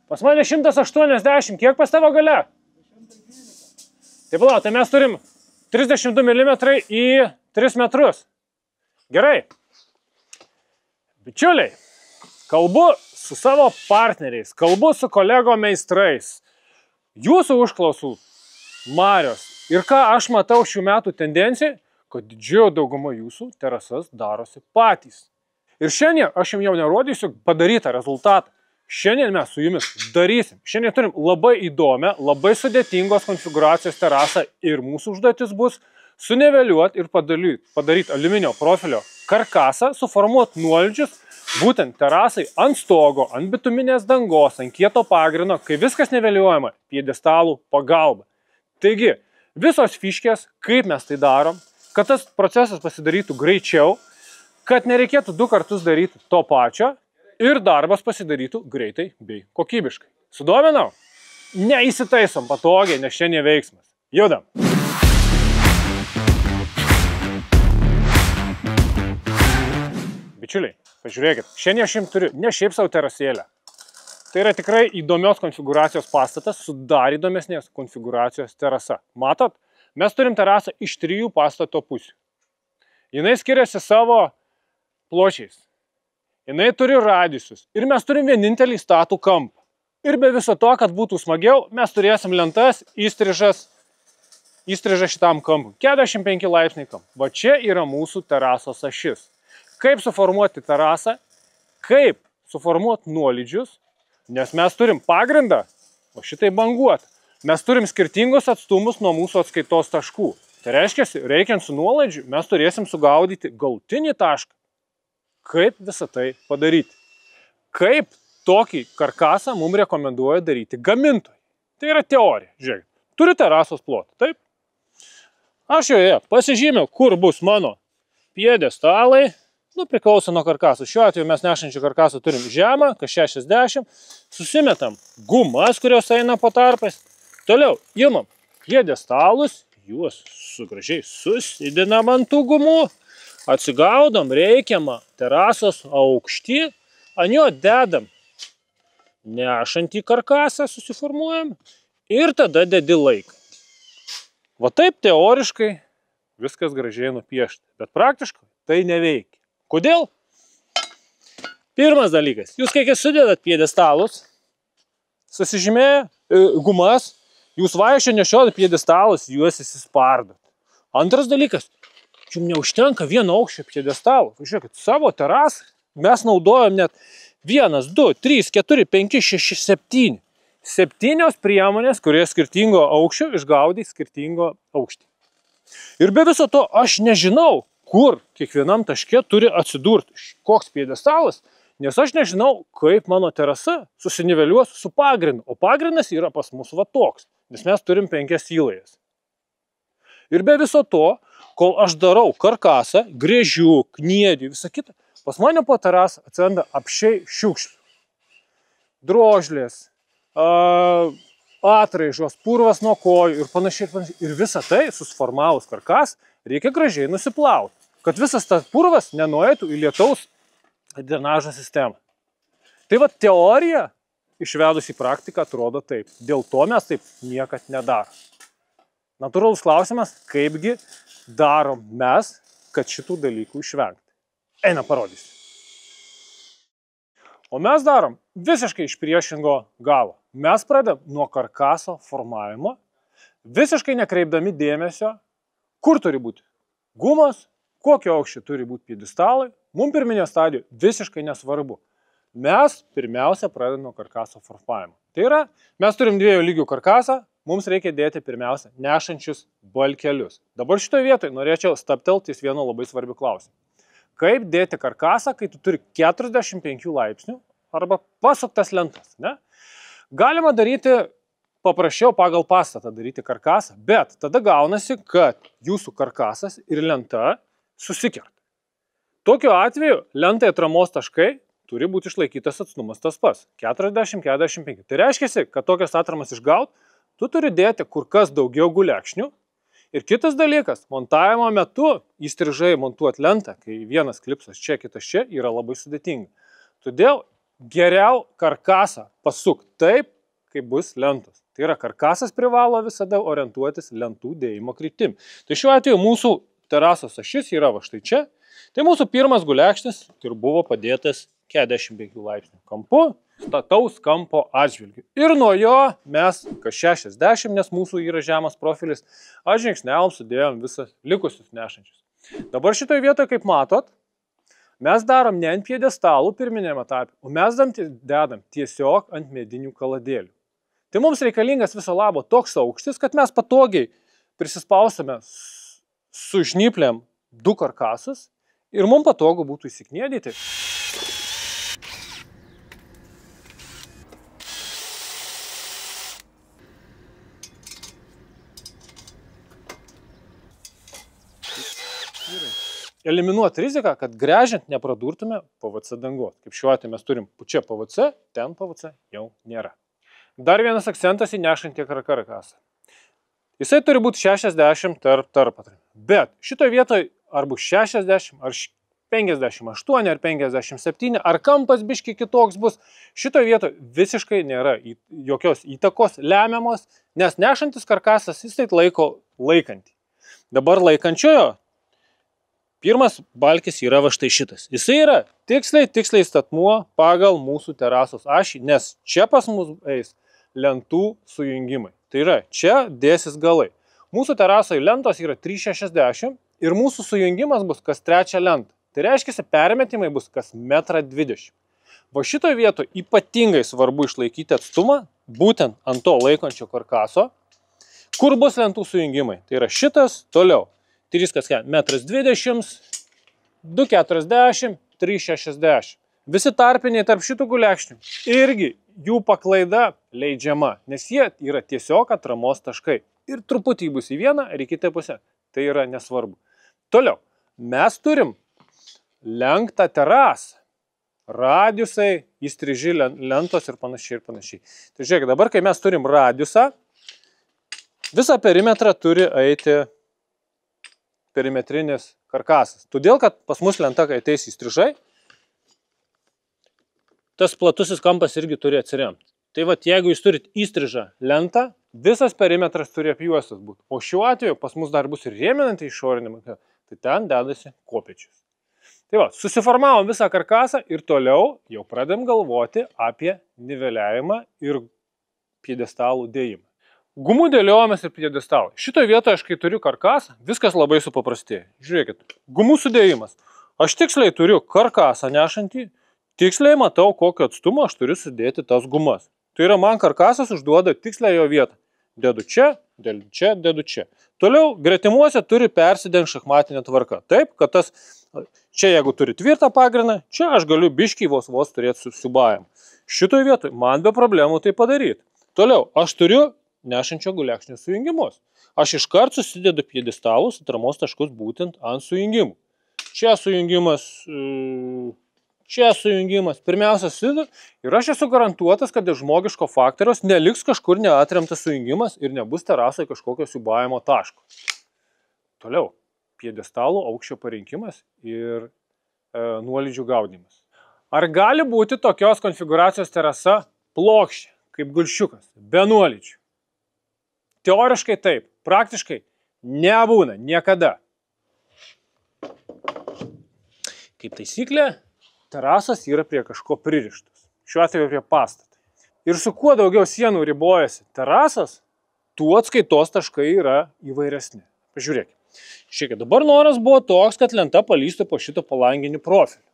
Pas mane 180, kiek pas tavo gale? 112. Tai palauk, tai mes turim 32 mm į 3 metrus. Gerai. Bičiuliai, kalbu su savo partneriais, kalbu su kolego meistrais. Jūsų užklausų Marios. Ir ką aš matau šių metų tendencijai, kad didžioji dauguma jūsų terasas darosi patys. Ir šiandien aš jums jau nerodysiu padarytą rezultatą. Šiandien mes su jumis darysim. Šiandien turim labai įdomią, labai sudėtingos konfiguracijos terasą ir mūsų užduotis bus suniveliuoti ir padaryti aliuminio profilio karkasą, suformuoti nuolydžius, būtent terasai ant stogo, ant bituminės dangos, ant kieto pagrindo, kai viskas niveliuojama pjedestalų pagalba. Taigi, visos fiškės, kaip mes tai darom, kad tas procesas pasidarytų greičiau, kad nereikėtų 2 kartus daryti to pačio ir darbas pasidarytų greitai bei kokybiškai. Sudominau? Neįsitaisom patogiai, nes šiandien veiksmas. Judam! Bičiuliai, pažiūrėkit, šiandien aš jums turiu ne šiaip savo terasėlę. Tai yra tikrai įdomios konfiguracijos pastatas su dar įdomesnės konfiguracijos terasa. Matot, mes turim terasą iš 3 pastato pusių. Jinai skiriasi savo pločiais. Jinai turi radiusus. Ir mes turim vienintelį statų kampą. Ir be viso to, kad būtų smagiau, mes turėsim lentas įstrižą šitam kampui. 45 laipsniai kamp. Va čia yra mūsų terasos ašis. Kaip suformuoti terasą, kaip suformuoti nuolydžius, nes mes turim pagrindą, o šitai banguot. Mes turim skirtingus atstumus nuo mūsų atskaitos taškų. Tai reiškia, reikiant su nuolaidžiu, mes turėsim sugaudyti galutinį tašką. Kaip visą tai padaryti? Kaip tokį karkasą mums rekomenduoja daryti gamintojai? Tai yra teorija. Žiūrėkit, turiu terasos plotą, taip? Aš joje pasižymiau, kur bus mano pjedestalai. Priklauso nuo karkasų. Šiuo atveju mes nešančių karkasų turim žemą, kas 60. Susimetam gumas, kurios eina po tarpais. Toliau imam pjedestalus, juos gražiai susidinam ant tų gumų. Atsigaudom reikiamą terasos aukštį, ant jo dedam nešantį karkasą, susiformuojam ir tada dedi laiką. Va taip teoriškai viskas gražiai nupiešta, bet praktiškai tai neveikia. Kodėl? Pirmas dalykas, jūs kai sudedat pjedestalus, susižymėję gumas, jūs vaikščio nešiojat pjedestalus, juos įsispardot. Antras dalykas, jums neužtenka vieno aukščio pjedestalų. Žiūrėkit, savo terasą mes naudojam net 1, 2, 3, 4, 5, 6, 7. 7 priemonės, kurie skirtingo aukščio išgaudys skirtingo aukštį. Ir be viso to aš nežinau, kur kiekvienam taške turi atsidurti koks pjedestalas, nes aš nežinau, kaip mano terasa susiniveliuos su pagrindu. O pagrindas yra pas mus va toks, nes mes turim 5 įlajas. Ir be viso to, kol aš darau karkasą, grėžiu, kniediu, visą kitą, pas mane po terasą atsiranda apšiai šiukšlių. Drožlės, atraižos, purvas nuo kojų ir panašiai. Ir visą tai, susiformavus karkas, reikia gražiai nusiplauti, kad visas tas purvas nenueitų į lietaus drenažo sistemą. Tai va teorija, išvedus į praktiką, atrodo taip. Dėl to mes taip niekad nedarom. Natūralus klausimas, kaipgi darom mes, kad šitų dalykų išvengti. Eina parodysiu. O mes darom visiškai iš priešingo galo. Mes pradedam nuo karkaso formavimo, visiškai nekreipdami dėmesio, kur turi būti gumas, kokio aukščio turi būti pjedestalai. Mums pirminė stadija visiškai nesvarbu. Mes pirmiausia pradedam nuo karkaso formavimo. Tai yra, mes turim 2 lygių karkasą, mums reikia dėti pirmiausia nešančius balkelius. Dabar šitoje vietoje norėčiau stabtelti ties vieno labai svarbių klausimų. Kaip dėti karkasą, kai tu turi 45 laipsnių arba pasuktas lentas, ne? Galima daryti paprasčiau pagal pastatą daryti karkasą, bet tada gaunasi, kad jūsų karkasas ir lenta susikerta. Tokiu atveju lentai atramos taškai turi būti išlaikytas atstumas tas pats – 40-45. Tai reiškia, kad tokias atramas išgaut, tu turi dėti kur kas daugiau gulekšnių. Ir kitas dalykas, montavimo metu įstrižai montuoti lentą, kai vienas klipsas čia, kitas čia, yra labai sudėtinga. Todėl geriau karkasą pasuk taip, kaip bus lentos. Tai yra, karkasas privalo visada orientuotis lentų dėjimo kryptim. Tai šiuo atveju mūsų terasos ašis yra va štai čia. Tai mūsų pirmas gulekšnis ir buvo padėtas 45 laipsnių kampu, stataus kampo atžvilgiu. Ir nuo jo mes, kas 60, nes mūsų yra žemas profilis, atžingsniavom, sudėjom visas likusius nešančius. Dabar šitoje vietoje, kaip matot, mes darom ne ant pjedestalų pirminėme etape, o mes dedam tiesiog ant medinių kaladėlių. Tai mums reikalingas viso labo toks aukštis, kad mes patogiai prisispausime su žnyplėm 2 karkasus ir mums patogu būtų įsikniedyti. Eliminuoti riziką, kad grežiant nepradurtume PVC dangos. Kaip šiuo atveju mes turim čia PVC, ten PVC jau nėra. Dar vienas akcentas į nešantį karkasą. Jisai turi būti 60 tarp. Bet šitoje vietoje ar bus 60, ar 58, ar 57, ar kampas biški kitoks bus, šitoje vietoje visiškai nėra jokios įtakos lemiamos, nes nešantis karkasas jisai laiko laikantį. Dabar laikančiojo pirmas balkis yra va štai šitas. Jisai yra tiksliai statmuo pagal mūsų terasos ašį, nes čia pas mus eis lentų sujungimai. Tai yra, čia dėsis galai. Mūsų terasoje lentos yra 3,60 ir mūsų sujungimas bus kas 3 lentą. Tai reiškia, permetimai bus kas 1,20 m. Va šitoje vietoje ypatingai svarbu išlaikyti atstumą, būtent ant to laikančio karkaso, kur bus lentų sujungimai. Tai yra šitas, toliau. 3,20 m, 2,40 m, 3,60 m. Visi tarpiniai tarp šitų gulekšnių irgi jų paklaida leidžiama, nes jie yra tiesiog atramos taškai. Ir truputį bus į vieną ar į kitą pusę. Tai yra nesvarbu. Toliau, mes turim lenktą terasą, radiusai, įstriži lentos ir panašiai ir panašiai. Tai žiūrėk, dabar kai mes turim radiusą, visą perimetrą turi eiti perimetrinis karkasas. Todėl, kad pas mus lenta, kai ateis įstrižai, tas platusis kampas irgi turi atsiremti. Tai vat, jeigu jūs turit įstrižą lentą, visas perimetras turi apjuostas būti. O šiuo atveju pas mus dar bus ir rėminanti išorinė, tai ten dedasi kopėčius. Tai va, susiformavom visą karkasą ir toliau jau pradėm galvoti apie niveliavimą ir pjedestalų dėjimą. Gumų dėliojamės ir pjedestalai. Šitoje vietoje aš, kai turiu karkasą, viskas labai supaprastėja. Žiūrėkit, gumų sudėjimas. Aš tiksliai turiu karkasą nešantį, tiksliai matau, kokio atstumo aš turiu sudėti tas gumas. Tai yra, man karkasas užduoda tiksliai jo vietą. Dedu čia, dedu čia. Toliau, gretimuose turi persidengti šachmatinę tvarką. Taip, kad tas, čia jeigu turi tvirtą pagrindą, čia aš galiu biškiai vos turėti su siubajam. Šitoje vietoje man be problemų tai padaryti. Toliau, aš turiu nešančio gulekšnio sujungimus. Aš iškart susidedu pjedestalus, atramos taškus būtent ant sujungimų. Čia sujungimas. Pirmiausia, susidedu ir aš esu garantuotas, kad iš žmogiško faktoriaus neliks kažkur neatremtas sujungimas ir nebus terasoje kažkokio siūbavimo taško. Toliau, pjedestalų aukščio parinkimas ir nuolydžių gaudymas. Ar gali būti tokios konfigūracijos terasa plokščia, kaip gulščiukas, be nuolydžių? Teoriškai taip, praktiškai nebūna, niekada. Kaip taisyklė, terasas yra prie kažko pririštas, šiuo atveju prie pastato. Ir su kuo daugiau sienų ribojasi terasas, tuo atskaitos taškai yra įvairesni. Pažiūrėkime. Žiūrėkit, dabar noras buvo toks, kad lenta palystų po šito palanginį profilį.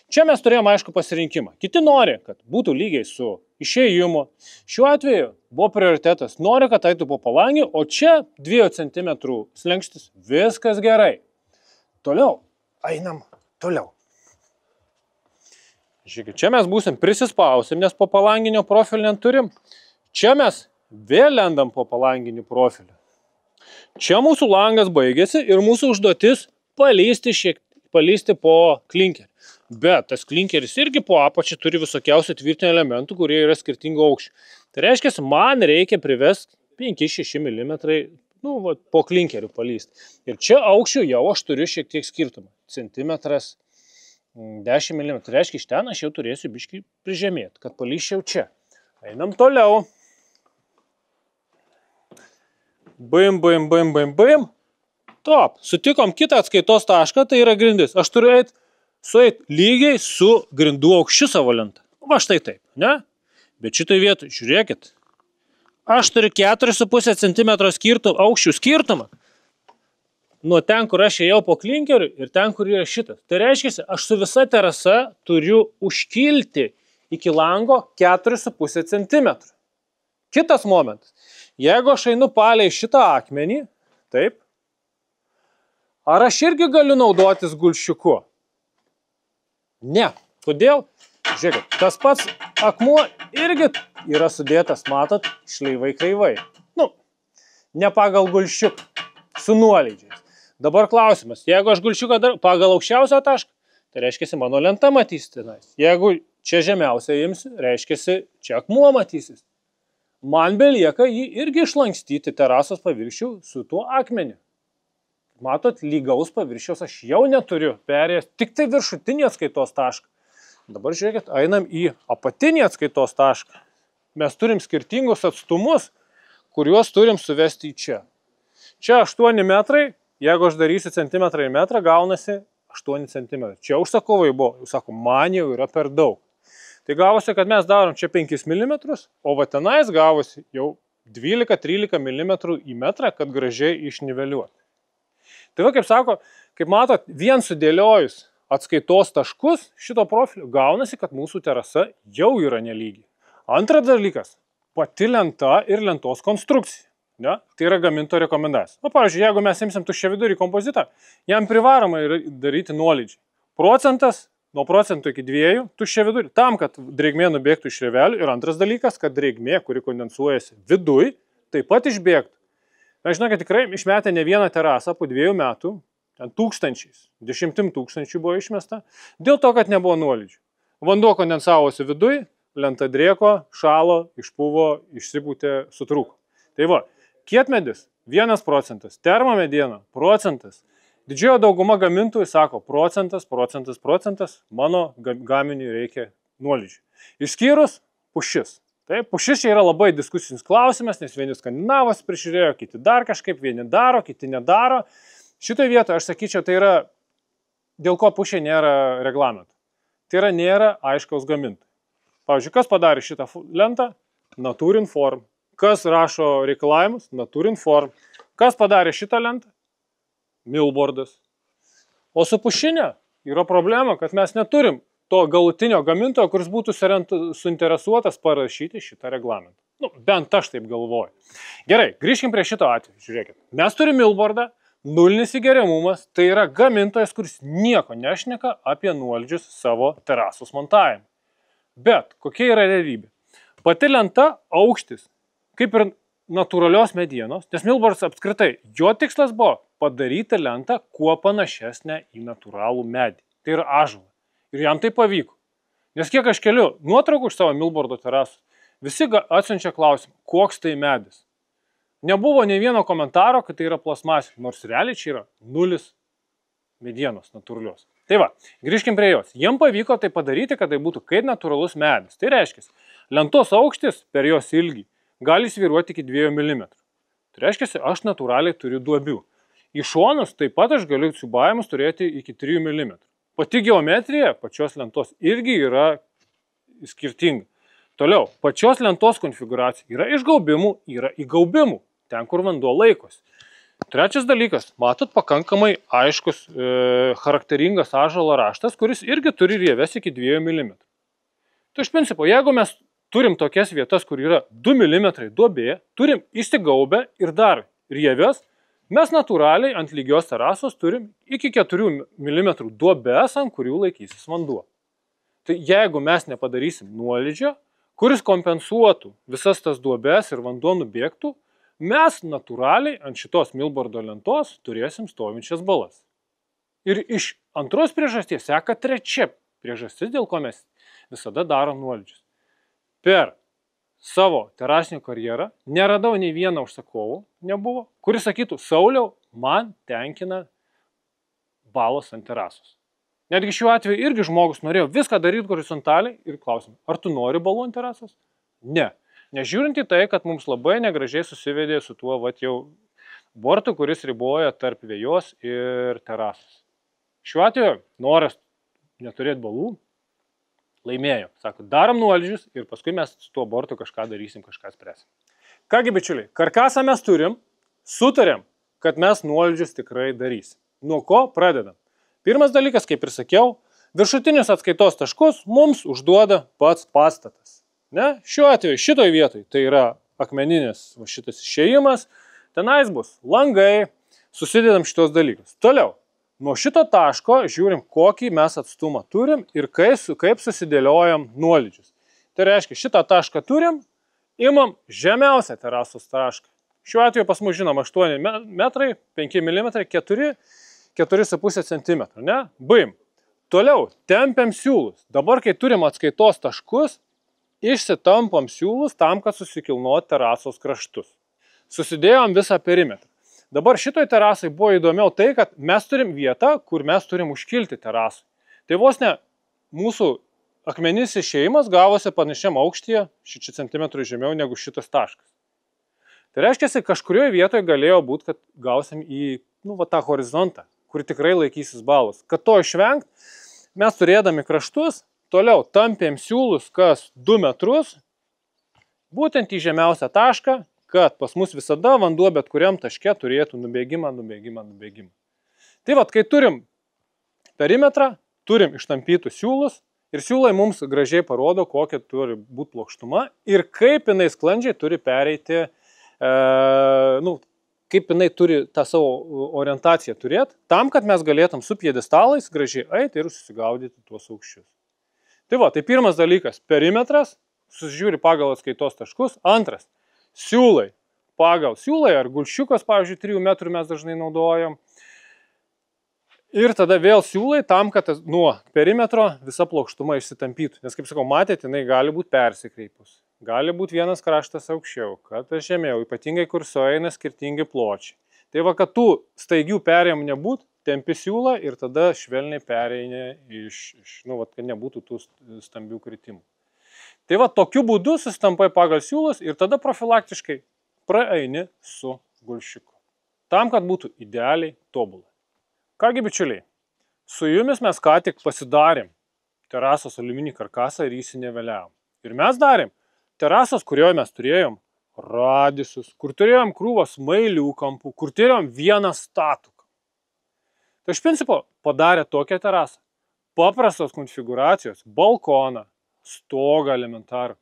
Čia mes turėjome aišku pasirinkimą. Kiti nori, kad būtų lygiai su išėjimu. Šiuo atveju buvo prioritetas. Nori, kad eitų po palangį, o čia 2 cm slengstis. Viskas gerai. Toliau. Einam toliau. Žiūrėkit, čia mes būsim prisispausim, nes po palanginio profilį neturim. Čia mes vėl lendam po palanginį profilį. Čia mūsų langas baigėsi ir mūsų užduotis palysti po klinkerį. Bet tas klinkeris irgi po apačią turi visokiausių tvirtinių elementų, kurie yra skirtingo aukščio. Tai reiškia, man reikia privesti 5-6 mm po klinkerių palysti. Ir čia aukščio jau aš turiu šiek tiek skirtumą. Centimetras 10 mm. Tai reiškia, iš ten aš jau turėsiu biškį prižemėti, kad palyščiau čia. Einam toliau. Baim, baim, baim, baim, baim. Top. Sutikom kitą atskaitos tašką, tai yra grindis. Aš turiu sueit lygiai su grindų aukščiu savo lentą. Va štai taip, ne? Bet šitoj vietoj, žiūrėkit. Aš turiu 4,5 cm aukščių skirtumą. Nuo ten, kur aš ėjau po klinkeriu ir ten, kur yra šitas. Tai reiškia, aš su visa terasa turiu užkilti iki lango 4,5 cm. Kitas momentas. Jeigu aš einu palei šitą akmenį, taip, ar aš irgi galiu naudotis gulščiuku? Ne. Kodėl? Žiūrėkit, tas pats akmuo irgi yra sudėtas, matot, šleivai kreivai. Nu, ne pagal gulščiuką, su nuolydžiais. Dabar klausimas, jeigu aš gulščiuką darau pagal aukščiausią tašką, tai reiškia, mano lenta matys tenais. Jeigu čia žemiausia imsiu, reiškia, čia akmuo matysis. Man belieka jį irgi išlankstyti terasos paviršių su tuo akmeniu. Matot, lygaus paviršiaus aš jau neturiu, perėjęs tik tai viršutinį atskaitos tašką. Dabar žiūrėkit, einam į apatinį atskaitos tašką. Mes turim skirtingus atstumus, kuriuos turim suvesti į čia. Čia 8 metrai, jeigu aš darysiu centimetrą į metrą, gaunasi 8 cm. Čia užsakovai buvo, jūs sako, man jau yra per daug. Tai gavosi, kad mes darom čia 5 mm, o va tenais gavosi jau 12-13 mm į metrą, kad gražiai išniveliuoti. Tai va, kaip sako, kaip matot, vien sudėliojus atskaitos taškus šito profilio, gaunasi, kad mūsų terasa jau yra nelygi. Antras dalykas, pati lenta ir lentos konstrukcija. Ne? Tai yra gaminto rekomendacija. O, pavyzdžiui, jeigu mes imsim tuščiavidurį kompozitą, jam privaroma daryti nuolydžiai. Procentas, nuo procentų iki 2, tuščiavidurį, tam, kad drėgmė nubėgtų iš rievelių. Ir antras dalykas, kad drėgmė, kuri kondensuojasi viduj, taip pat išbėgtų. Mes žinau, kad tikrai išmetė ne vieną terasą po 2 metų, ten tūkstančiais, 10 000 buvo išmesta, dėl to, kad nebuvo nuolydžių. Vanduo kondensavosi viduj, lenta drėko, šalo, išpuvo, išsipūtė, sutrūko. Tai va, kietmedis 1%, termomediena procentas. Didžioji dauguma gamintojų sako procentas, mano gaminiui reikia nuolydžių. Išskyrus pušis. Taip, pušis čia yra labai diskusinis klausimas, nes vieni skandinavas prižiūrėjo, kiti dar kažkaip, vieni daro, kiti nedaro. Šitoje vietoje aš sakyčiau, tai yra, dėl ko pušiai nėra reglamento. Tai yra, nėra aiškaus gamintojų. Pavyzdžiui, kas padarė šitą lentą? Naturinform. Kas rašo reikalavimus? Naturinform. Kas padarė šitą lentą? Milbordas. O su pušinė yra problema, kad mes neturim to galutinio gamintojo, kuris būtų suinteresuotas parašyti šitą reglamentą. Nu, bent aš taip galvoju. Gerai, grįžkim prie šito atveju. Žiūrėkit, mes turim milbordą, nulinis įgeriamumas, tai yra gamintojas, kuris nieko nešneka apie nuolydžius savo terasos montavimą. Bet kokia yra realybė? Pati lenta aukštis, kaip ir natūralios medienos, nes milbordas apskritai, jo tikslas buvo padaryti lentą kuo panašesnę į natūralų medį. Tai yra ąžuolą. Ir jam tai pavyko. Nes kiek aš keliu nuotraukų iš savo milbordo terasų, visi atsiunčia klausimą, koks tai medis. Nebuvo nei vieno komentaro, kad tai yra plasmasė, nors realiai čia yra nulis medienos natūralios. Tai va, grįžkim prie jos. Jiem pavyko tai padaryti, kad tai būtų kaip natūralus medis. Tai reiškia, lentos aukštis per jos ilgį gali svyruoti iki 2 mm. Tai reiškia, aš natūraliai turiu duobių. Į šonus taip pat aš galiu siūbavimus turėti iki 3 mm. Pati geometrija pačios lentos irgi yra skirtinga. Toliau, pačios lentos konfiguracija yra išgaubimų, yra įgaubimų, ten kur vanduo laikosi. Trečias dalykas, matot pakankamai aiškus, charakteringas ąžuolo raštas, kuris irgi turi rieves iki 2 mm. Tai iš principo, jeigu mes turim tokias vietas, kur yra 2 mm duobė, turim įsigaubę ir dar rieves, mes natūraliai ant lygios terasos turim iki 4 mm duobes, ant kurių laikysis vanduo. Tai jeigu mes nepadarysim nuolydžio, kuris kompensuotų visas tas duobes ir vanduo nubėgtų, mes natūraliai ant šitos milbordo lentos turėsim stovinčias balas. Ir iš antros priežasties seka trečia priežastis, dėl ko mes visada darom nuolydžius. Per savo terasinį karjerą neradau nei vieno užsakovų, nebuvo, kuris sakytų, Sauliau, man tenkina balas ant terasos. Netgi šiuo atveju irgi žmogus norėjo viską daryti horizontaliai ir klausim, ar tu nori balų ant terasos? Ne. Nežiūrint į tai, kad mums labai negražiai susivedė su tuo jau bortu, kuris riboja tarp vejos ir terasos. Šiuo atveju noras neturėti balų laimėjo. Sako, darom nuolydžius ir paskui mes su tuo bortu kažką darysim, kažką spręsim. Kągi, bičiuliai, karkasą mes turim, sutarėm, kad mes nuolydžius tikrai darysim. Nuo ko pradedam? Pirmas dalykas, kaip ir sakiau, viršutinius atskaitos taškus mums užduoda pats pastatas. Ne? Šiuo atveju, šitoj vietoj, tai yra akmeninis šitas išėjimas, tenais bus langai, susidedam šitos dalykus. Toliau, nuo šito taško žiūrim, kokį mes atstumą turim ir kaip susidėliojam nuolydžius. Tai reiškia, šitą tašką turim, imam žemiausią terasos tašką. Šiuo atveju pas mus žinom 8 metrai, 5 mm, 4,5 cm. Ne? Baim. Toliau, tempiam siūlus. Dabar, kai turim atskaitos taškus, išsitampam siūlus tam, kad susikilnuot terasos kraštus. Susidėjom visą perimetrą. Dabar šitoj terasai buvo įdomiau tai, kad mes turim vietą, kur mes turim užkilti terasui. Tai vos ne mūsų akmeninis išėjimas gavosi panašiam aukštyje 6 cm žemiau negu šitas taškas. Tai reiškia, kažkurioje vietoje galėjo būti, kad gausim į tą horizontą, kur tikrai laikysis balas. Kad to išvengt, mes turėdami kraštus, toliau tampėm siūlus kas 2 metrus, būtent į žemiausią tašką, kad pas mus visada vanduo bet kuriam taške turėtų nubėgimą. Tai kai turim perimetrą, turim ištampytų siūlus ir siūlai mums gražiai parodo, kokia turi būti plokštuma ir kaip jinai sklandžiai turi pereiti, kaip jinai turi tą savo orientaciją turėti, tam, kad mes galėtum su pjedestalais gražiai eiti ir susigaudyti tuos aukščius. Tai pirmas dalykas – perimetras, susižiūri pagal atskaitos taškus. Antras – siūlai. Pagal siūlai ar gulščiukas, pavyzdžiui, 3 metrų mes dažnai naudojam. Ir tada vėl siūlai tam, kad nuo perimetro visa plokštuma išsitampytų. Nes, kaip sakau, matėte, jinai gali būti persikreipus. Gali būti vienas kraštas aukščiau, kad žemiau, ypatingai kur sueina skirtingi pločiai. Tai kad tų staigių perėjimų nebūt, tempi siūlą ir tada švelniai pereini kad nebūtų tų stambių kritimų. Tai tokiu būdu susitampai pagal siūlus ir tada profilaktiškai praeini su gulščiuku. Tam, kad būtų idealiai tobulai. Kągi, bičiuliai, su jumis mes ką tik pasidarėm terasos aliuminį karkasą ir įsineveliavom. Ir mes darėm terasos, kurioje mes turėjom radiusus, kur turėjom krūvą smailių kampų, kur turėjom vieną statuką. Tai iš principo padarė tokią terasą. Paprastos konfigūracijos, balkoną, stogą elementarų.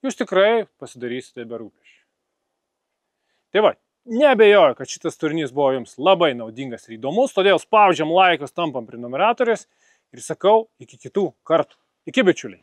Jūs tikrai pasidarysite be rūpesčių. Tai neabejoju, kad šitas turinys buvo jums labai naudingas ir įdomus, todėl spaudžiam laikus, tampam prenumeratorius ir sakau iki kitų kartų. Iki, bičiuliai.